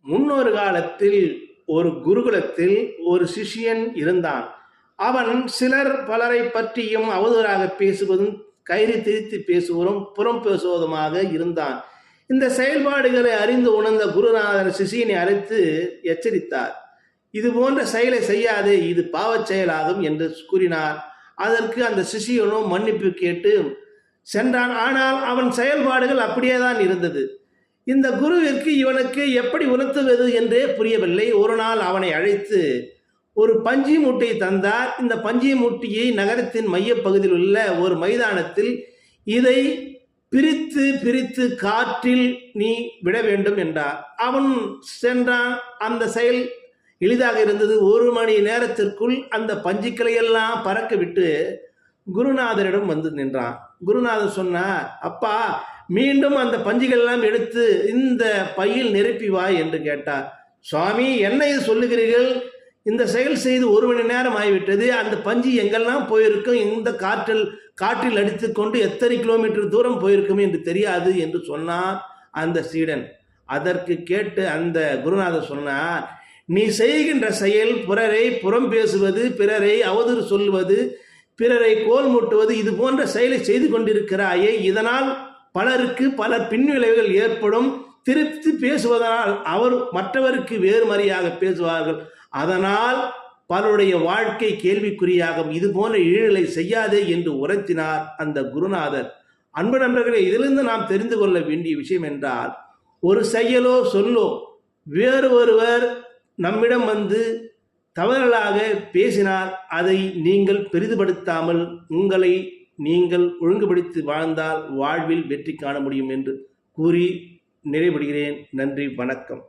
முன்னொரு காலத்தில் ஒரு குருகுலத்தில் ஒரு சிஷ்யன் இருந்தான். அவன் சிலர் பலரை பற்றியும் அவதூறாக பேசுவதும் கயிறு திரித்து பேசுவதும் புறம் பேசுவதுமாக இருந்தான். இந்த செயல்பாடுகளை அறிந்து உணர்ந்த குருநாதர் சிஷியனை அழைத்து எச்சரித்தார். இது போன்ற செயலை செய்யாதே, இது பாவச் செயலாகும் என்று கூறினார். அதற்கு அந்த சிஷியனும் மன்னிப்பு கேட்டு சென்றான். ஆனால் அவன் செயல்பாடுகள் அப்படியேதான் இருந்தது. இந்த குருவிற்கு இவனுக்கு எப்படி உணர்த்துவது என்றே புரியவில்லை. ஒரு நாள் அவனை அழைத்து ஒரு பஞ்சி மூட்டை தந்தார். இந்த பஞ்சி மூட்டையை நகரத்தின் மையப்பகுதியில் உள்ள ஒரு மைதானத்தில் இதை பிரித்து பிரித்து காற்றில் நீ விட வேண்டும் என்றார். அவன் சென்றான். அந்த செயல் எளிதாக இருந்தது. 1 மணி நேரத்திற்குள் அந்த பஞ்சிக்களையெல்லாம் பறக்க விட்டு குருநாதரிடம் வந்து நின்றான். குருநாதர் சொன்னார், அப்பா, மீண்டும் அந்த பஞ்சுகள் எல்லாம் எடுத்து இந்த பையில் நிரப்பி வா என்று கேட்டார். சுவாமி, என்ன இது சொல்லுகிறீர்கள்? இந்த செயல் செய்து 1 மணி நேரம் ஆகிவிட்டது. அந்த பஞ்சு எங்கெல்லாம் போயிருக்கும், இந்த காற்றில் அடித்துக்கொண்டு எத்தனை கிலோமீட்டர் தூரம் போயிருக்கும் என்று தெரியாது என்று சொன்னார் அந்த சீடன். அதற்கு கேட்டு அந்த குருநாதர் சொன்னார், நீ செய்கின்ற செயல் பிறரை புறம் பேசுவது, பிறரை அவதூறு சொல்லுவது, பிறரை கோல் மூட்டுவது, இது போன்ற செயலை செய்து கொண்டிருக்கிறாயே. இதனால் பலருக்கு பல பின்விளைவுகள் ஏற்படும். திருப்தி பேசுவதனால் அவர் மற்றவருக்கு வேறுமறையாக பேசுவார்கள். அதனால் பலருடைய வாழ்க்கை கேள்விக்குறியாகும். இது போன்ற இழிகளை செய்யாதே என்று உரைத்தினார் அந்த குருநாதர். அன்பு நண்பர்களே, இதிலிருந்து நாம் தெரிந்து கொள்ள வேண்டிய விஷயம் என்றால், ஒரு செயலோ சொல்லோ வேறு ஒருவர் நம்மிடம் வந்து தவறுகளாக பேசினால் அதை நீங்கள் பெரிதுபடுத்தாமல் உங்களை நீங்கள் ஒழுங்குபடுத்தி வாழ்ந்தால் வாழ்வில் வெற்றி காண முடியும் என்று கூறி நிறைவடைகிறேன். நன்றி, வணக்கம்.